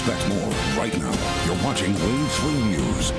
Expect more right now. You're watching Wave 3 News.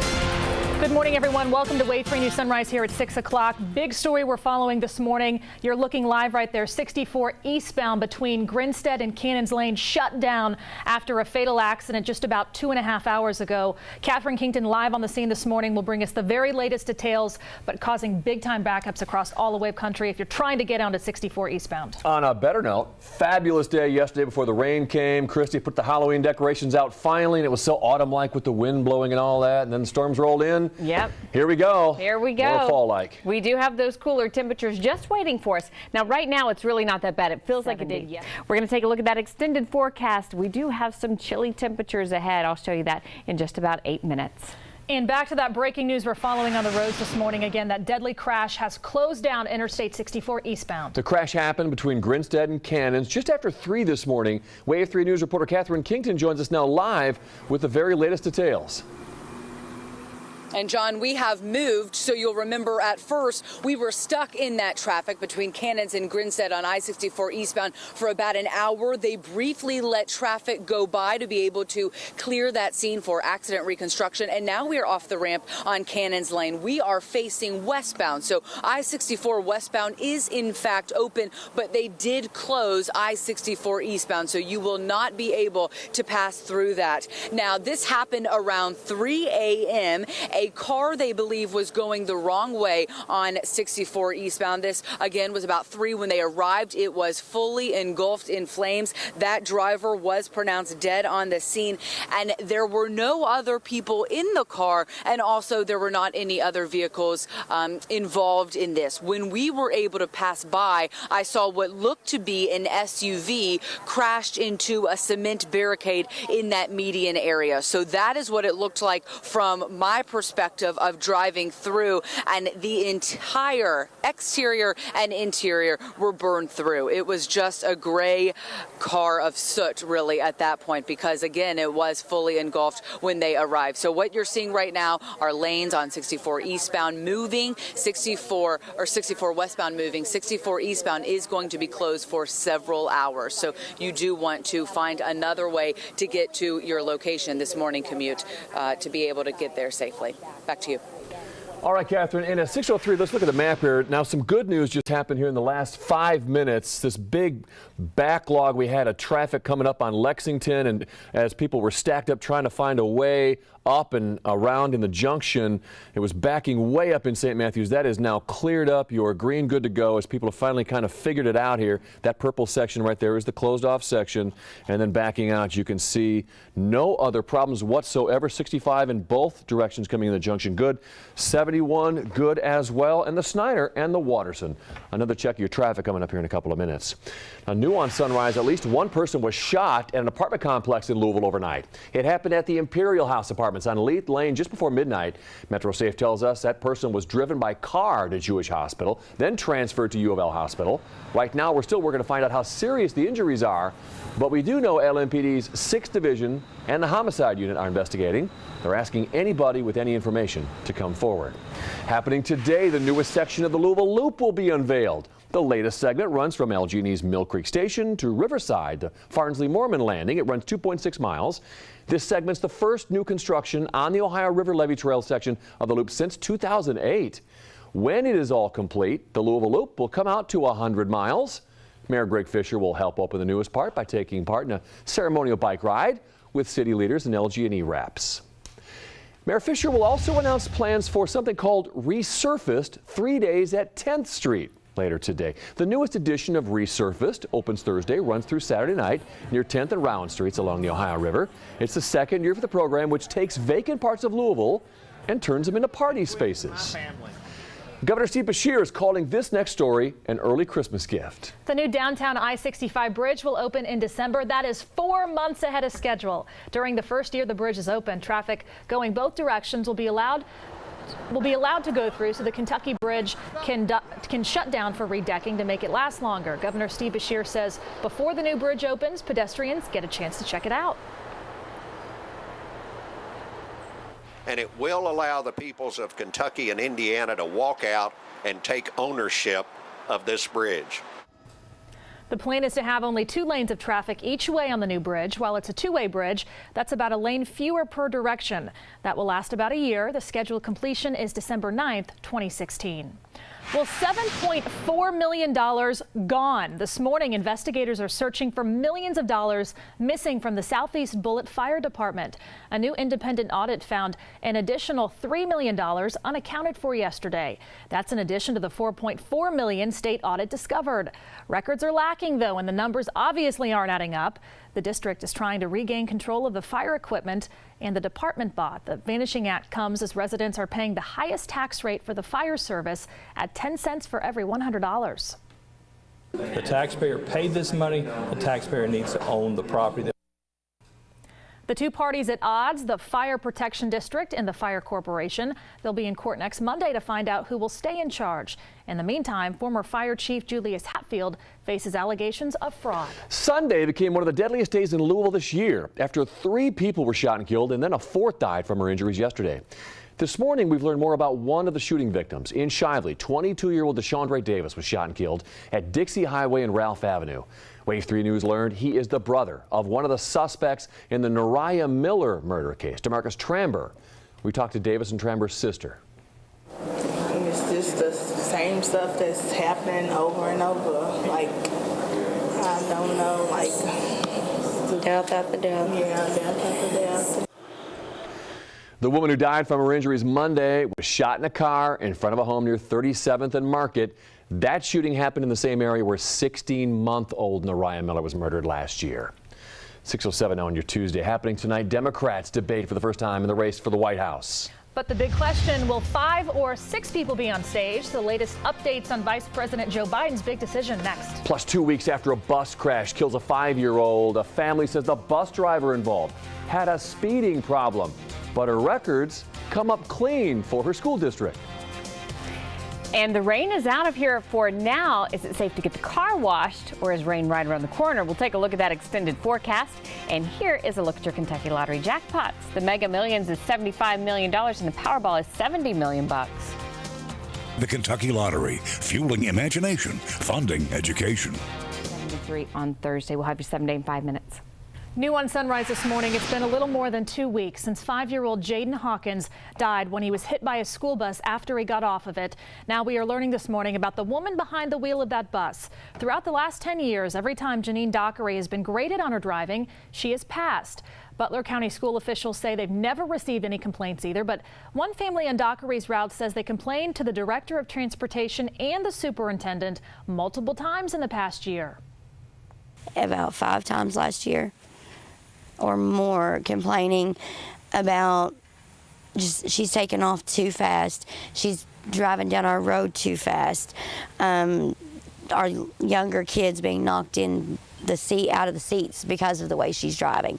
Good morning, everyone. Welcome to Wave 3 News Sunrise here at 6 o'clock. Big story we're following this morning. You're looking live right there. 64 eastbound between Grinstead and Cannons Lane shut down after a fatal accident just about 2.5 hours ago. Catherine Kington live on the scene this morning will bring us the very latest details, but causing big time backups across all of Wave Country if you're trying to get onto 64 eastbound. On a better note, fabulous day yesterday before the rain came. Christy put the Halloween decorations out finally, and it was so autumn-like with the wind blowing and all that, and then the storms rolled in. Yep. Here we go. Here we go. More fall-like. We do have those cooler temperatures just waiting for us. Now, right now, it's really not that bad. It feels like it did. Yeah. We're going to take a look at that extended forecast. We do have some chilly temperatures ahead. I'll show you that in just about 8 minutes. And back to that breaking news we're following on the roads this morning. Again, that deadly crash has closed down Interstate 64 eastbound. The crash happened between Grinstead and Cannons just after 3 this morning. Wave 3 News reporter Catherine Kington joins us now live with the very latest details. And John, we have moved, so you'll remember at first we were stuck in that traffic between Cannons and Grinstead on I-64 eastbound for about an hour. They briefly let traffic go by to be able to clear that scene for accident reconstruction. And now we are off the ramp on Cannons Lane. We are facing westbound. So I-64 westbound is in fact open, but they did close I-64 eastbound. So you will not be able to pass through that. Now, this happened around 3 a.m. A car they believe was going the wrong way on 64 eastbound. This again was about 3 when they arrived. It was fully engulfed in flames. That driver was pronounced dead on the scene, and there were no other people in the car, and also there were not any other vehicles involved in this. When we were able to pass by, I saw what looked to be an SUV crashed into a cement barricade in that median area. So that is what it looked like from my perspective of driving through, and the entire exterior and interior were burned through. It was just a gray car of soot really at that point, because again it was fully engulfed when they arrived. So what you're seeing right now are lanes on 64 eastbound moving, 64 westbound moving. 64 eastbound is going to be closed for several hours. So you do want to find another way to get to your location this morning commute to be able to get there safely. Back to you. All right, Catherine, in at 6:03, let's look at the map here. Now, some good news just happened here in the last 5 minutes. This big backlog we had of traffic coming up on Lexington, and as people were stacked up trying to find a way up and around in the junction, it was backing way up in St. Matthews. That is now cleared up. You're green, good to go, as people have finally kind of figured it out here. That purple section right there is the closed off section, and then backing out, you can see no other problems whatsoever. 65 in both directions coming in the junction, good. 71 good as well, and the Snyder and the Watterson. Another check of your traffic coming up here in a couple of minutes. Now, new on Sunrise, at least one person was shot at an apartment complex in Louisville overnight. It happened at the Imperial House Apartments on Leith Lane just before midnight. MetroSafe tells us that person was driven by car to Jewish Hospital, then transferred to U of L Hospital. Right now, we're still working to find out how serious the injuries are, but we do know LMPD's 6th Division and the Homicide Unit are investigating. They're asking anybody with any information to come forward. Happening today, the newest section of the Louisville Loop will be unveiled. The latest segment runs from LG&E's Mill Creek Station to Riverside to Farnsley-Morman Landing. It runs 2.6 miles. This segment's the first new construction on the Ohio River Levee Trail section of the loop since 2008. When it is all complete, the Louisville Loop will come out to 100 miles. Mayor Greg Fisher will help open the newest part by taking part in a ceremonial bike ride with city leaders and LG&E reps. Mayor Fisher will also announce plans for something called Resurfaced 3 days at 10th Street later today. The newest edition of Resurfaced opens Thursday, runs through Saturday night near 10th and Round Streets along the Ohio River. It's the second year for the program, which takes vacant parts of Louisville and turns them into party spaces. Governor Steve Beshear is calling this next story an early Christmas gift. The new downtown I-65 bridge will open in December. That is 4 months ahead of schedule. During the first year the bridge is open, traffic going both directions will be allowed to go through, so the Kentucky Bridge can shut down for redecking to make it last longer. Governor Steve Beshear says before the new bridge opens, pedestrians get a chance to check it out. And it will allow the peoples of Kentucky and Indiana to walk out and take ownership of this bridge. The plan is to have only 2 lanes of traffic each way on the new bridge. While it's a 2-way bridge, that's about a lane fewer per direction. That will last about a year. The scheduled completion is December 9th, 2016. Well, $7.4 million gone. This morning, investigators are searching for millions of dollars missing from the Southeast Bullitt Fire Department. A new independent audit found an additional $3 million unaccounted for yesterday. That's in addition to the $4.4 million state audit discovered. Records are lacking, though, and the numbers obviously aren't adding up. The district is trying to regain control of the fire equipment and the department bought. The Vanishing Act comes as residents are paying the highest tax rate for the fire service at 10 cents for every $100. The taxpayer paid this money. The taxpayer needs to own the property. The two parties at odds, the Fire Protection District and the Fire Corporation. They'll be in court next Monday to find out who will stay in charge. In the meantime, former Fire Chief Julius Hatfield faces allegations of fraud. Sunday became one of the deadliest days in Louisville this year after 3 people were shot and killed and then a 4th died from her injuries yesterday. This morning, we've learned more about one of the shooting victims. In Shively, 22-year-old Deshaundre Davis was shot and killed at Dixie Highway and Ralph Avenue. Wave 3 News learned he is the brother of one of the suspects in the Nariah Miller murder case, DeMarcus Tramber. We talked to Davis and Tramber's sister. It's just the same stuff that's happening over and over. Like, I don't know, like... Death after death. Yeah, death after death. The woman who died from her injuries Monday was shot in a car in front of a home near 37th and Market. That shooting happened in the same area where 16-month-old Nariah Miller was murdered last year. 6:07 now on your Tuesday. Happening tonight, Democrats debate for the first time in the race for the White House. But the big question, will 5 or 6 people be on stage? The latest updates on Vice President Joe Biden's big decision next. Plus, 2 weeks after a bus crash kills a 5-year-old, a family says the bus driver involved had a speeding problem, but her records come up clean for her school district. And the rain is out of here for now. Is it safe to get the car washed, or is rain right around the corner? We'll take a look at that extended forecast. And here is a look at your Kentucky Lottery jackpots. The Mega Millions is $75 million and the Powerball is $70 million. The Kentucky Lottery, fueling imagination, funding education. 73 on Thursday. We'll have your 7 day in 5 minutes. New on Sunrise this morning, it's been a little more than 2 weeks since 5-year-old Jaden Hawkins died when he was hit by a school bus after he got off of it. Now we are learning this morning about the woman behind the wheel of that bus. Throughout the last 10 years, every time Janine Dockery has been graded on her driving, she has passed. Butler County school officials say they've never received any complaints either, but one family on Dockery's route says they complained to the director of transportation and the superintendent multiple times in the past year. About 5 times last year or more, complaining about just she's taking off too fast. She's driving down our road too fast. Our younger kids being knocked in the seat, out of the seats because of the way she's driving.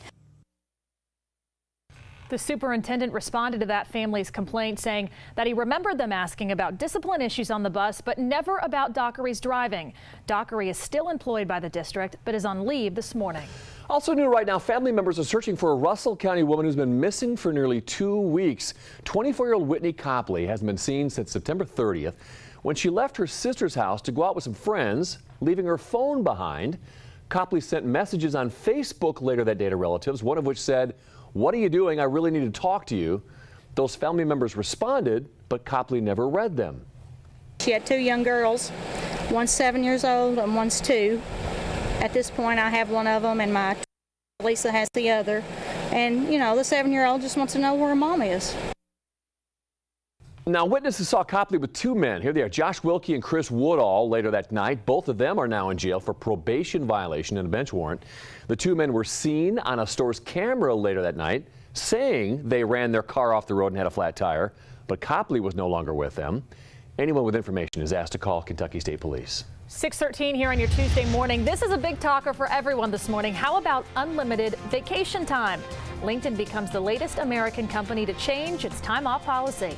The superintendent responded to that family's complaint, saying that he remembered them asking about discipline issues on the bus, but never about Dockery's driving. Dockery is still employed by the district, but is on leave this morning. Also new right now, family members are searching for a Russell County woman who's been missing for nearly 2 weeks. 24-year-old Whitney Copley hasn't been seen since September 30th when she left her sister's house to go out with some friends, leaving her phone behind. Copley sent messages on Facebook later that day to relatives, one of which said, "What are you doing? I really need to talk to you." Those family members responded, but Copley never read them. She had 2 young girls, one's 7 years old and one's 2. At this point, I have one of them, and my Lisa has the other. And, you know, the 7-year-old just wants to know where her mom is. Now, witnesses saw Copley with 2 men. Here they are, Josh Wilkie and Chris Woodall, later that night. Both of them are now in jail for probation violation and a bench warrant. The 2 men were seen on a store's camera later that night, saying they ran their car off the road and had a flat tire, but Copley was no longer with them. Anyone with information is asked to call Kentucky State Police. 6:13 here on your Tuesday morning. This is a big talker for everyone this morning. How about unlimited vacation time? LinkedIn becomes the latest American company to change its time off policy.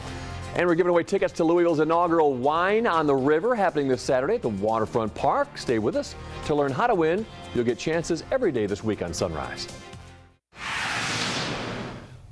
And we're giving away tickets to Louisville's inaugural Wine on the River happening this Saturday at the Waterfront Park. Stay with us to learn how to win. You'll get chances every day this week on Sunrise.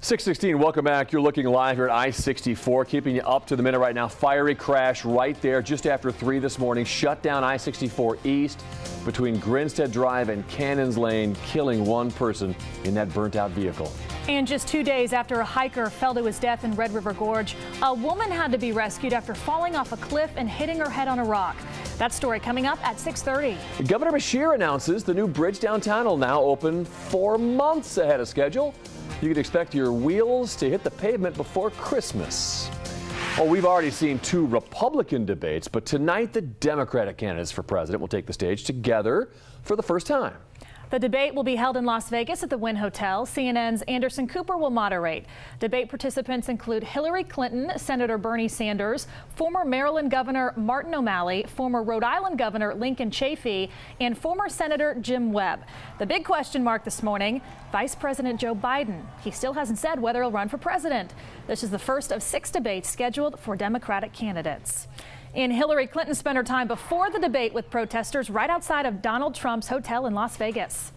6:16, welcome back. You're looking live here at I-64, keeping you up to the minute right now. Fiery crash right there just after 3 this morning. Shut down I-64 East between Grinstead Drive and Cannons Lane, killing one person in that burnt-out vehicle. And just 2 days after a hiker fell to his death in Red River Gorge, a woman had to be rescued after falling off a cliff and hitting her head on a rock. That story coming up at 6:30. Governor Beshear announces the new bridge downtown will now open 4 months ahead of schedule. You can expect your wheels to hit the pavement before Christmas. Oh, we've already seen 2 Republican debates, but tonight the Democratic candidates for president will take the stage together for the first time. The debate will be held in Las Vegas at the Wynn Hotel. CNN's Anderson Cooper will moderate. Debate participants include Hillary Clinton, Senator Bernie Sanders, former Maryland Governor Martin O'Malley, former Rhode Island Governor Lincoln Chafee, and former Senator Jim Webb. The big question mark this morning, Vice President Joe Biden. He still hasn't said whether he'll run for president. This is the first of 6 debates scheduled for Democratic candidates. And Hillary Clinton spent her time before the debate with protesters right outside of Donald Trump's hotel in Las Vegas.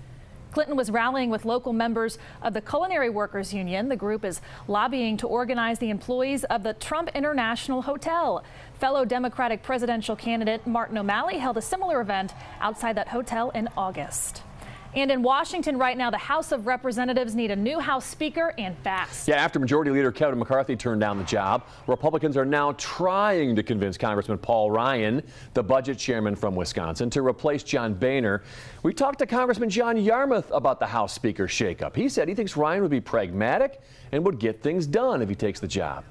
Clinton was rallying with local members of the Culinary Workers Union. The group is lobbying to organize the employees of the Trump International Hotel. Fellow Democratic presidential candidate Martin O'Malley held a similar event outside that hotel in August. And in Washington right now, the House of Representatives need a new House Speaker and fast. Yeah, after Majority Leader Kevin McCarthy turned down the job, Republicans are now trying to convince Congressman Paul Ryan, the budget chairman from Wisconsin, to replace John Boehner. We talked to Congressman John Yarmuth about the House Speaker shakeup. He said he thinks Ryan would be pragmatic and would get things done if he takes the job.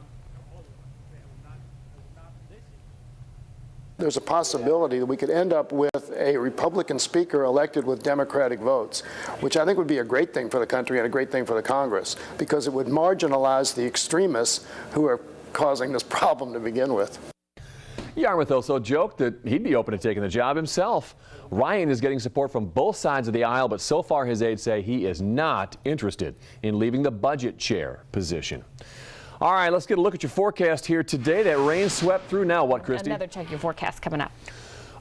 There's a possibility that we could end up with a Republican speaker elected with Democratic votes, which I think would be a great thing for the country and a great thing for the Congress, because it would marginalize the extremists who are causing this problem to begin with. Yarmuth also joked that he'd be open to taking the job himself. Ryan is getting support from both sides of the aisle, but so far his aides say he is not interested in leaving the budget chair position. All right, let's get a look at your forecast here today. That rain swept through. Now what, Christy? Another check your forecast coming up.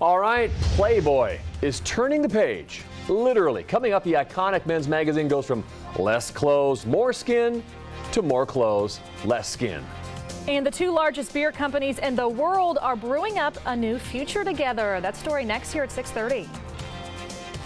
All right, Playboy is turning the page. Literally. Coming up, the iconic men's magazine goes from less clothes, more skin, to more clothes, less skin. And the 2 largest beer companies in the world are brewing up a new future together. That story next here at 6:30.